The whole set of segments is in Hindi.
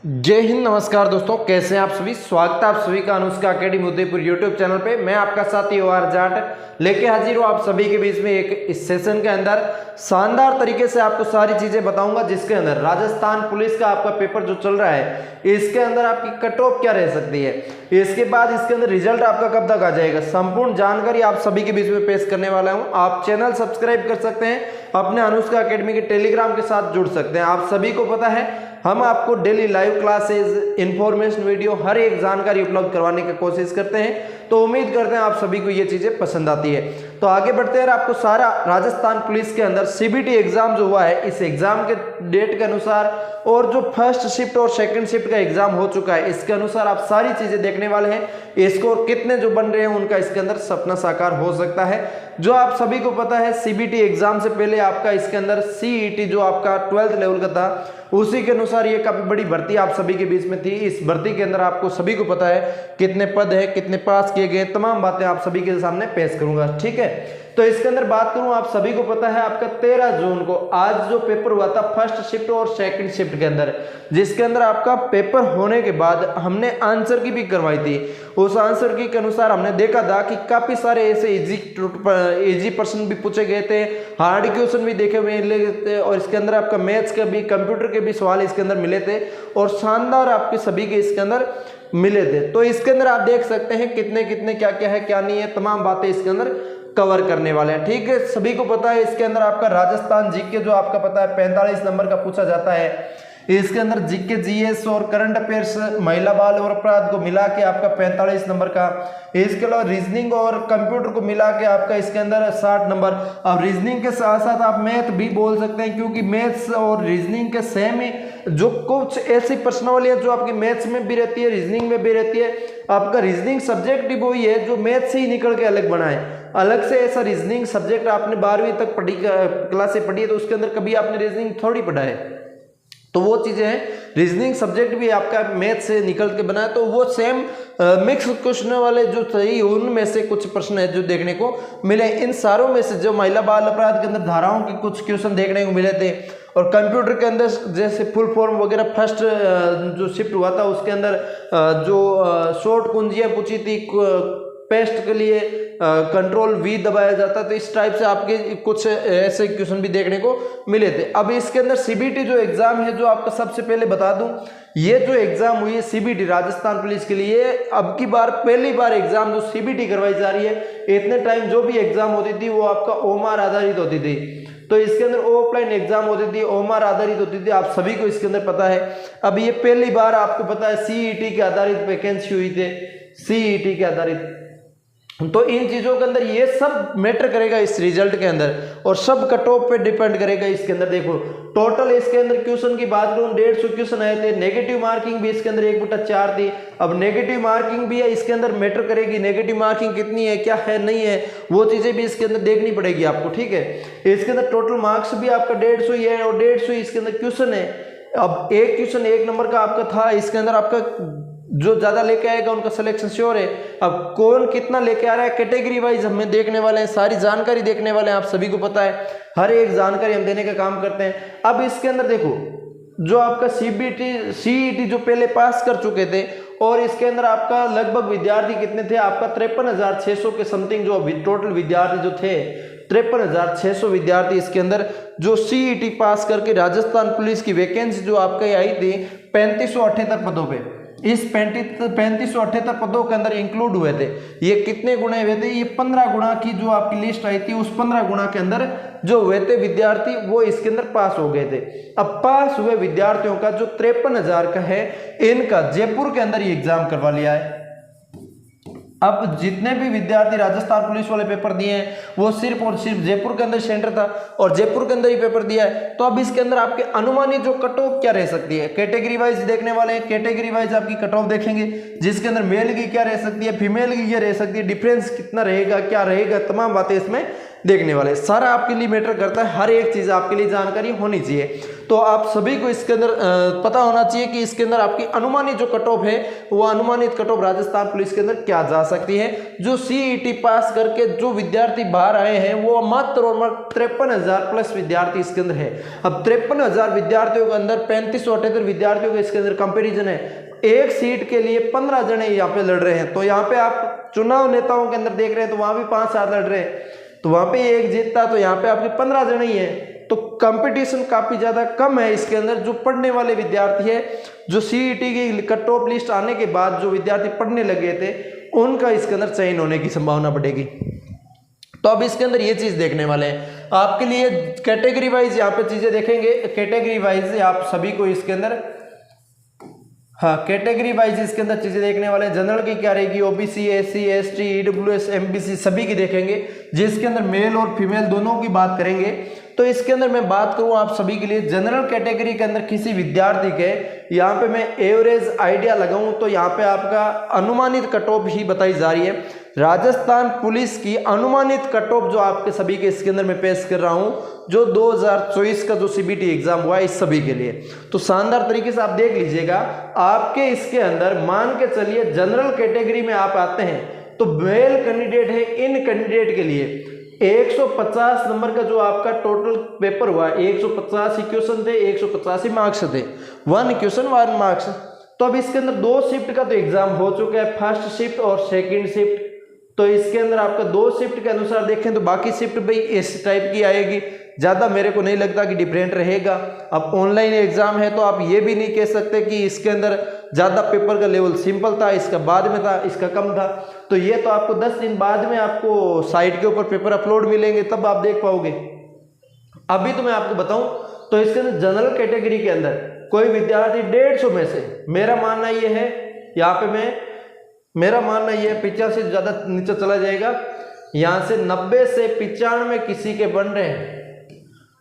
जय हिंद, नमस्कार दोस्तों, कैसे हैं आप सभी। स्वागत है आप सभी का Anushka academy Udaipur YouTube channel पे। मैं आपका साथी OR जाट लेके हाजिर हूँ आप सभी के बीच में। इस सेशन के अंदर शानदार तरीके से आपको सारी चीजें बताऊंगा, जिसके अंदर राजस्थान पुलिस का आपका पेपर जो चल रहा है, इसके अंदर आपकी कट ऑफ क्या रह सकती है, इसके बाद इसके अंदर रिजल्ट आपका कब तक आ जाएगा, संपूर्ण जानकारी आप सभी के बीच में पेश करने वाला हूँ। आप चैनल सब्सक्राइब कर सकते हैं, अपने अनुष्का अकेडमी के टेलीग्राम के साथ जुड़ सकते हैं। आप सभी को पता है हम आपको daily live classes, information video, हर एक जानकारी उपलब्ध करवाने की कोशिश करते हैं। तो उम्मीद करते हैं आप सभी को ये चीजें पसंद आती है। तो आगे बढ़ते हैं, आपको सारा राजस्थान पुलिस के अंदर CBT एग्जाम जो हुआ है, इस एग्जाम के डेट के अनुसार और जो फर्स्ट शिफ्ट और सेकंड शिफ्ट का एग्जाम हो चुका है, इसके अनुसार आप सारी चीजें देखने वाले हैं। स्कोर कितने जो बन रहे हैं उनका इसके अंदर सपना साकार हो सकता है। जो आप सभी को पता है CBT एग्जाम से पहले आपका इसके अंदर CET जो आपका 12th लेवल का था, उसी के अनुसार ये काफी बड़ी भर्ती आप सभी के बीच में थी। इस भर्ती के अंदर आपको सभी को पता है कितने पद है, कितने पास किए गए, तमाम बातें आप सभी के सामने पेश करूंगा। ठीक है, तो इसके अंदर बात करूं, आप सभी को पता है आपका 13 जून को आज जो पेपर हुआ था फर्स्ट शिफ्ट और सेकंड शिफ्ट के अंदर, जिसके अंदर आपका पेपर होने के बाद हमने आंसर की भी करवाई थी। उस आंसर की के अनुसार हमने देखा था कि काफी सारे ऐसे इजी प्रश्न भी पूछे गए थे, हार्ड क्वेश्चन भी देखे हुए थे, और इसके अंदर आपका मैथ्स के भी, कंप्यूटर के भी सवाल इसके अंदर मिले थे, और शानदार आपके सभी के इसके अंदर मिले थे। तो इसके अंदर आप देख सकते हैं कितने कितने क्या क्या है क्या नहीं है, तमाम बातें इसके अंदर कवर करने वाले हैं। ठीक है, सभी को पता है इसके अंदर आपका राजस्थान जीके जो आपका पता है 45 नंबर का पूछा जाता है। इसके अंदर जीके, GS और करंट अफेयर्स, महिला बाल और अपराध को मिला के आपका 45 नंबर का। इसके अलावा रीजनिंग और कंप्यूटर को मिला के आपका इसके अंदर 60 नंबर। अब रीजनिंग के साथ साथ आप मैथ भी बोल सकते हैं, क्योंकि मैथ्स और रीजनिंग के सेम ही जो कुछ ऐसी प्रश्नावलियां जो आपकी मैथ्स में भी रहती है, रीजनिंग में भी रहती है। आपका रीजनिंग सब्जेक्ट ही वही है जो मैथ्स से ही निकल के अलग बना है। अलग से ऐसा रीजनिंग सब्जेक्ट आपने 12वीं तक क्लास से पढ़ी है, तो उसके अंदर कभी आपने रीजनिंग थोड़ी पढ़ा है। तो वो चीजें हैं, रीजनिंग सब्जेक्ट भी आपका मैथ से निकल के बना है। तो वो सेम मिक्स क्वेश्चन वाले जो सही, उनमें से कुछ प्रश्न है जो देखने को मिले। इन सारों में से जो महिला बाल अपराध के अंदर धाराओं के कुछ क्वेश्चन देखने को मिले थे, और कंप्यूटर के अंदर जैसे फुल फॉर्म वगैरह फर्स्ट जो शिफ्ट हुआ था उसके अंदर जो शॉर्ट कुंजियां पूछी थी, पेस्ट के लिए कंट्रोल V दबाया जाता, तो इस टाइप से आपके कुछ ऐसे क्वेश्चन भी देखने को मिले थे। अब इसके अंदर CBT जो एग्जाम है, जो आपका सबसे पहले बता दूं, ये जो एग्जाम हुई है CBT राजस्थान पुलिस के लिए, अब की बार पहली बार एग्जाम जो CBT करवाई जा रही है। इतने टाइम जो भी एग्जाम होती थी वो आपका OMR आधारित होती थी, तो इसके अंदर ऑफलाइन एग्जाम होती थी, OMR आधारित होती थी, आप सभी को इसके अंदर पता है। अब ये पहली बार आपको पता है CET के आधारित वैकेंसी हुई थी, CET के आधारित। तो इन चीजों के अंदर ये सब मैटर करेगा इस रिजल्ट के अंदर, और सब कट ऑफ पे डिपेंड करेगा इसके अंदर। देखो टोटल इसके अंदर क्वेश्चन की बात करूं, 150 क्वेश्चन आए थे। नेगेटिव मार्किंग भी इसके अंदर 1/4 थी। अब नेगेटिव मार्किंग भी है इसके अंदर मैटर करेगी, नेगेटिव मार्किंग कितनी है, क्या है, नहीं है, वो चीजें भी इसके अंदर देखनी पड़ेगी आपको। ठीक है, इसके अंदर टोटल मार्क्स भी आपका 150 ही है, और 150 इसके अंदर क्वेश्चन है। अब एक क्वेश्चन 1 नंबर का आपका था, इसके अंदर आपका जो ज्यादा लेके आएगा उनका सिलेक्शन श्योर है। अब कौन कितना लेके आ रहा है, कैटेगरी वाइज हम देखने वाले हैं, सारी जानकारी देखने वाले हैं, आप सभी को पता है, हर एक जानकारी हम देने का काम करते हैं। अब इसके अंदर देखो, जो आपका CET जो पहले पास कर चुके थे, और इसके अंदर आपका लगभग विद्यार्थी कितने थे, आपका 53,600 के समथिंग जो टोटल विद्यार्थी जो थे, 53,600 विद्यार्थी इसके अंदर जो CET पास करके राजस्थान पुलिस की वैकेंसी जो आपके आई थी 3578 पदों पे, इस 3578 पदों के अंदर इंक्लूड हुए थे। ये कितने गुना हुए थे, ये 15 गुना की जो आपकी लिस्ट आई थी, उस 15 गुना के अंदर जो हुए थे विद्यार्थी, वो इसके अंदर पास हो गए थे। अब पास हुए विद्यार्थियों का जो 53,000 का है, इनका जयपुर के अंदर ये एग्जाम करवा लिया है। अब जितने भी विद्यार्थी राजस्थान पुलिस वाले पेपर दिए हैं, वो सिर्फ और सिर्फ जयपुर के अंदर सेंटर था, और जयपुर के अंदर ही पेपर दिया है। तो अब इसके अंदर आपके अनुमानित जो कट ऑफ क्या रह सकती है, कैटेगरी वाइज देखने वाले हैं। कैटेगरी वाइज आपकी कट ऑफ देखेंगे, जिसके अंदर मेल की क्या रह सकती है, फीमेल की क्या रह सकती है, डिफरेंस कितना रहेगा, क्या रहेगा, तमाम बातें इसमें देखने वाले। सारा आपके लिए मैटर करता है, हर एक चीज़ आपके लिए जानकारी होनी चाहिए। तो आप सभी को इसके अंदर पता होना चाहिए कि इसके अंदर आपकी अनुमानित जो कट ऑफ है वो अनुमानित कट ऑफ राजस्थान पुलिस के अंदर क्या जा सकती है। जो सीईटी पास करके जो विद्यार्थी बाहर आए हैं वो मात्र और मात्र 53,000 प्लस विद्यार्थी इसके अंदर है। अब 53,000 विद्यार्थियों के अंदर 3578 विद्यार्थियों के इसके अंदर कंपेरिजन है। एक सीट के लिए 15 जने यहाँ पे लड़ रहे हैं। तो यहाँ पे आप चुनाव नेताओं के अंदर देख रहे हैं तो वहां भी 5-7 लड़ रहे हैं, तो वहां पे एक जीतता, तो यहाँ पे आपके 15 जने ही है। तो कंपटीशन काफी ज्यादा कम है इसके अंदर। जो पढ़ने वाले विद्यार्थी है, जो सीईटी की कट ऑफ लिस्ट आने के बाद जो विद्यार्थी पढ़ने लगे थे उनका इसके अंदर चयन होने की संभावना बढ़ेगी। तो अब इसके अंदर ये चीज देखने वाले हैं आपके लिए। कैटेगरी वाइज यहाँ पे चीजें देखेंगे। कैटेगरी वाइज आप सभी को इसके अंदर, हाँ, कैटेगरी वाइज इसके अंदर चीजें देखने वाले हैं। जनरल की क्या रहेगी, OBC, SC, ST, EWS, MBC सभी की देखेंगे, जिसके अंदर मेल और फीमेल दोनों की बात करेंगे। तो इसके अंदर मैं बात करूं आप सभी के लिए जनरल कैटेगरी के अंदर किसी विद्यार्थी के, यहाँ पे मैं एवरेज आइडिया लगाऊं तो यहाँ पे आपका अनुमानित कट ऑफ ही बताई जा रही है। राजस्थान पुलिस की अनुमानित कट ऑफ जो आपके सभी के इसके अंदर मैं पेश कर रहा हूं, जो 2024 का जो सीबीटी एग्जाम हुआ है इस सभी के लिए। तो शानदार तरीके से आप देख लीजिएगा। आपके इसके अंदर मान के चलिए जनरल कैटेगरी में आप आते हैं तो मेल कैंडिडेट है, इन कैंडिडेट के लिए 150 नंबर का जो आपका टोटल पेपर हुआ, 185 क्वेश्चन थे, 185 मार्क्स थे, 1 क्वेश्चन 1 मार्क्स। तो अब इसके अंदर 2 शिफ्ट का तो एग्जाम हो चुका है, फर्स्ट शिफ्ट और सेकंड शिफ्ट। तो इसके अंदर आपका 2 शिफ्ट के अनुसार देखें तो बाकी शिफ्ट भी इस टाइप की आएगी, ज़्यादा मेरे को नहीं लगता कि डिफरेंट रहेगा। अब ऑनलाइन एग्जाम है तो आप ये भी नहीं कह सकते कि इसके अंदर ज़्यादा पेपर का लेवल सिंपल था, इसका बाद में था, इसका कम था। तो ये तो आपको 10 दिन बाद में आपको साइट के ऊपर पेपर अपलोड मिलेंगे, तब आप देख पाओगे। अभी तो मैं आपको बताऊं तो इसके अंदर जनरल कैटेगरी के अंदर कोई विद्यार्थी 150 में से, मेरा मानना ये है, यहाँ पे मेरा मानना ये 85 से ज़्यादा नीचे चला जाएगा, यहाँ से 90 से 95 किसी के बन रहे हैं।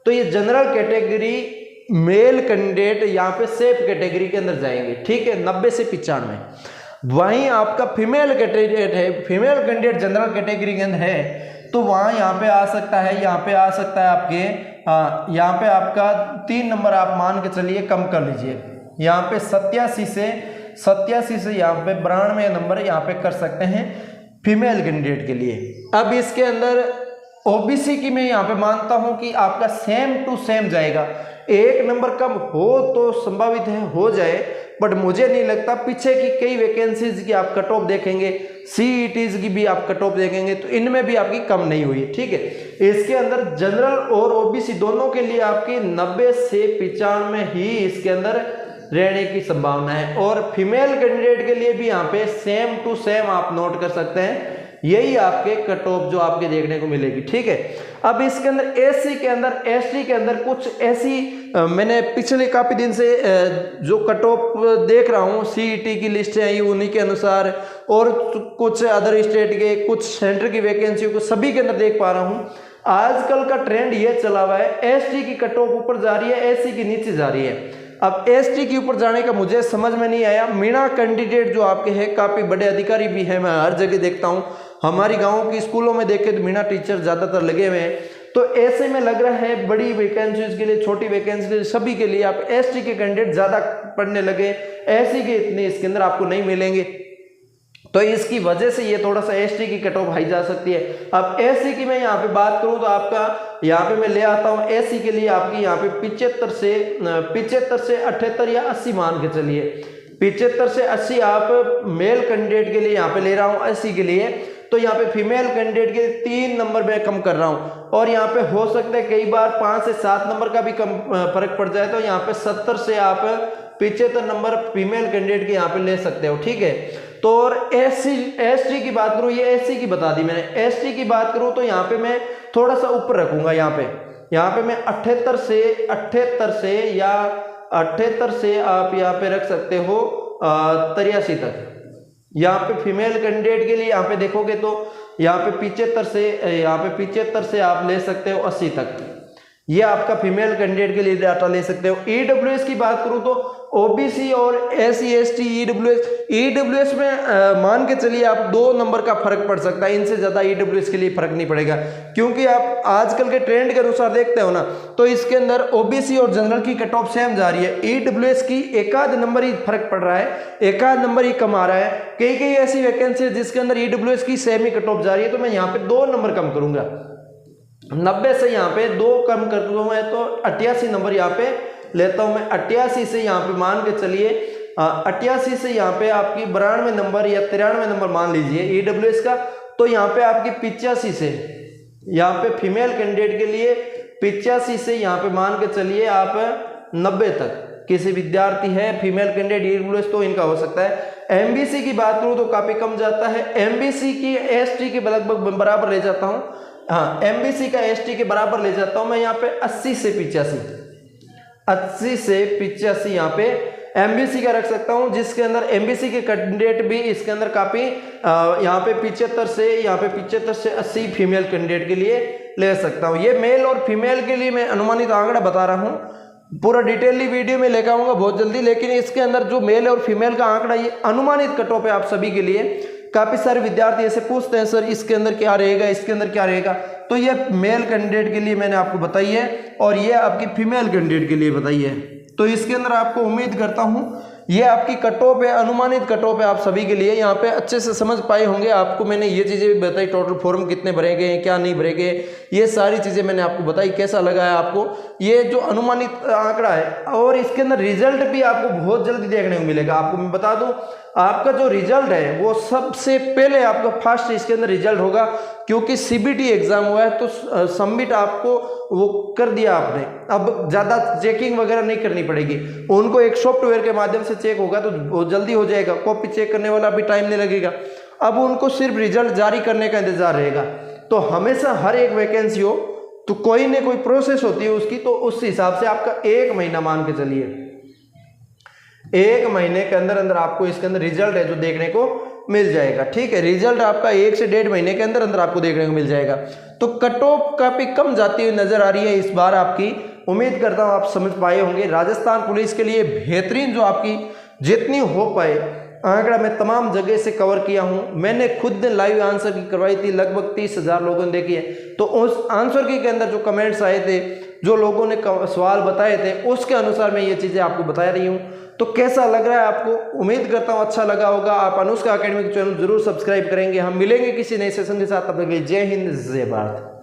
तो ये जनरल कैटेगरी मेल कैंडिडेट यहाँ पे सेफ कैटेगरी के अंदर जाएंगे, ठीक है, 90 से 95। वहीं आपका फीमेल कैंडिडेट है, फीमेल कैंडिडेट जनरल कैटेगरी के अंदर है तो वहाँ यहाँ पे आ सकता है, यहाँ पे आ सकता है आपके यहाँ पे आपका 3 नंबर आप मान के चलिए कम कर लीजिए, यहाँ पे 87 से यहाँ पे 92 नंबर यहाँ पे कर सकते हैं फीमेल कैंडिडेट के लिए। अब इसके अंदर ओबीसी की मैं यहाँ पे मानता हूं कि आपका सेम टू सेम जाएगा, 1 नंबर कम हो तो संभावित है हो जाए, बट मुझे नहीं लगता। पीछे की कई वैकेंसीज की आप कट ऑफ देखेंगे, सीईटीज की भी आप कट ऑफ देखेंगे तो इनमें भी आपकी कम नहीं हुई, ठीक है। इसके अंदर जनरल और ओबीसी दोनों के लिए आपकी 90 से 95 ही इसके अंदर रहने की संभावना है, और फीमेल कैंडिडेट के लिए भी यहाँ पे सेम टू सेम आप नोट कर सकते हैं, यही आपके कट ऑफ जो आपके देखने को मिलेगी, ठीक है। अब इसके अंदर एससी के अंदर, एसटी के अंदर कुछ ऐसी मैंने पिछले काफी दिन से जो कट ऑफ देख रहा हूँ, सीईटी की लिस्ट आई उन्हीं के अनुसार, और कुछ अदर स्टेट के, कुछ सेंटर की वैकेंसी को सभी के अंदर देख पा रहा हूँ। आजकल का ट्रेंड ये चला हुआ है, एसटी की कट ऑफ ऊपर जा रही है, एससी की नीचे जा रही है। अब एसटी के ऊपर जाने का मुझे समझ में नहीं आया। मीणा कैंडिडेट जो आपके हैं काफी बड़े अधिकारी भी हैं, मैं हर जगह देखता हूँ, हमारी गाँव की स्कूलों में देखे तो मीणा टीचर ज्यादातर लगे हुए हैं। तो ऐसे में लग रहा है बड़ी वैकेंसीज के लिए, छोटी वैकेंसी के लिए, सभी के लिए आप एसटी के कैंडिडेट ज्यादा पढ़ने लगे, एससी के इतने इसके अंदर आपको नहीं मिलेंगे। तो इसकी वजह से ये थोड़ा सा एसटी की कट ऑफ हाई जा सकती है। अब एससी की मैं यहाँ पे बात करूँ तो आपका यहाँ पे मैं ले आता हूँ एससी के लिए आपकी यहाँ पे 75 से 78 या 80 मान के चलिए, 75 से 80 आप मेल कैंडिडेट के लिए यहाँ पे ले रहा हूँ एससी के लिए। तो यहाँ पे फीमेल कैंडिडेट के 3 नंबर में कम कर रहा हूँ, और यहाँ पे हो सकता है कई बार 5 से 7 नंबर का भी कम फर्क पड़ जाए, तो यहाँ पे 70 से आप 75 नंबर फीमेल कैंडिडेट के यहाँ पे ले सकते हो, ठीक है। तो और एसटी की बात करूँ, ये एससी की बता दी मैंने, एसटी की बात करूँ तो यहाँ पे मैं थोड़ा सा ऊपर रखूंगा, यहाँ पे मैं 78 से आप यहाँ पे रख सकते हो 83 तक। यहाँ पे फीमेल कैंडिडेट के लिए यहाँ पे देखोगे तो यहाँ पे 75 से आप ले सकते हो 80 तक। ये आपका फीमेल कैंडिडेट के लिए डाटा ले सकते हो। ईडब्ल्यूएस की बात करूं तो ओबीसी और एससी एसटी ईडब्ल्यूएस में मान के चलिए आप 2 नंबर का फर्क पड़ सकता है, इनसे ज्यादा ईडब्ल्यूएस के लिए फर्क नहीं पड़ेगा, क्योंकि आप आजकल के ट्रेंड के अनुसार देखते हो ना, तो इसके अंदर ओबीसी और जनरल की कट ऑफ सेम जा रही है। ईडब्ल्यूएस की एक आध नंबर ही फर्क पड़ रहा है, एक आध नंबर ही कम आ रहा है। कई कई ऐसी वैकेंसी है जिसके अंदर ईडब्ल्यूएस की सेम ही कट ऑफ जा रही है, तो मैं यहाँ पे 2 नंबर कम करूंगा, 90 से यहाँ पे 2 कम कर दूंगा मैं, तो 88 नंबर यहाँ पे लेता हूं मैं। 88 से यहाँ पे मान के चलिए 88 से यहाँ पे आपकी 92 नंबर या 93 नंबर मान लीजिए ईडब्ल्यूएस का, तो यहाँ पे आपकी 85 से यहाँ पे फीमेल कैंडिडेट के लिए 85 से यहाँ पे मान के चलिए आप 90 तक किसी विद्यार्थी है फीमेल कैंडिडेट ईडब्ल्यूएस, तो इनका हो सकता है। एमबीसी की बात करूं तो काफी कम जाता है, एमबीसी की एसटी के लगभग बराबर ले जाता हूं, हाँ एमबीसी का एसटी के बराबर ले जाता हूं मैं यहाँ पे 80 से 85 यहाँ पे एमबीसी का रख सकता हूं, जिसके अंदर एमबीसी के कैंडिडेट भी इसके अंदर काफी यहाँ पे 75 से 80 फीमेल कैंडिडेट के लिए ले सकता हूं। ये मेल और फीमेल के लिए मैं अनुमानित आंकड़ा बता रहा हूं, पूरा डिटेलली वीडियो में लेकर आऊंगा बहुत जल्दी, लेकिन इसके अंदर जो मेल और फीमेल का आंकड़ा ये अनुमानित कट ऑफ है आप सभी के लिए। काफी सारे विद्यार्थी ऐसे पूछते हैं सर इसके अंदर क्या रहेगा, इसके अंदर क्या रहेगा, तो ये मेल कैंडिडेट के लिए मैंने आपको बताई है और ये आपकी फीमेल कैंडिडेट के लिए बताई है। तो इसके अंदर आपको उम्मीद करता हूं ये आपकी कट ऑफ है, अनुमानित कट ऑफ है आप सभी के लिए, यहाँ पे अच्छे से समझ पाए होंगे। आपको मैंने ये चीजें भी बताई, टोटल फॉर्म कितने भरे गए क्या नहीं भरे गए, ये सारी चीजें मैंने आपको बताई। कैसा लगा है आपको ये जो अनुमानित आंकड़ा है, और इसके अंदर रिजल्ट भी आपको बहुत जल्दी देखने को मिलेगा। आपको मैं बता दूं आपका जो रिजल्ट है वो सबसे पहले आपका फर्स्ट इसके अंदर रिजल्ट होगा, क्योंकि सीबीटी एग्जाम हुआ है तो सबमिट आपको वो कर दिया आपने, अब ज्यादा चेकिंग वगैरह नहीं करनी पड़ेगी, उनको एक सॉफ्टवेयर के माध्यम से चेक होगा तो वो जल्दी हो जाएगा, कॉपी चेक करने वाला भी टाइम नहीं लगेगा। अब उनको सिर्फ रिजल्ट जारी करने का इंतजार रहेगा। तो हमेशा हर एक वैकेंसी हो तो कोई ना कोई प्रोसेस होती है उसकी, तो उस हिसाब से आपका 1 महीना मान के चलिए, 1 महीने के अंदर अंदर आपको इसके अंदर रिजल्ट है जो देखने को मिल जाएगा। ठीक है, रिजल्ट आपका 1 से 1.5 महीने के अंदर अंदर आपको देखने को मिल जाएगा। तो कट ऑफ काफी कम जाती हुई नजर आ रही है इस बार आपकी, उम्मीद करता हूं आप समझ पाए होंगे। राजस्थान पुलिस के लिए बेहतरीन जो आपकी जितनी हो पाए आंकड़ा मैं तमाम जगह से कवर किया हूं। मैंने खुद लाइव आंसर की करवाई थी, लगभग 30,000 लोगों ने देखी है। तो उस आंसर की के अंदर जो कमेंट्स आए थे, जो लोगों ने सवाल बताए थे, उसके अनुसार मैं ये चीजें आपको बता रही हूं। तो कैसा लग रहा है आपको? उम्मीद करता हूं अच्छा लगा होगा। आप अनुष्का एकेडमी के चैनल जरूर सब्सक्राइब करेंगे। हम मिलेंगे किसी नए सेशन के साथ। तब तक के लिए जय हिंद, जय भारत।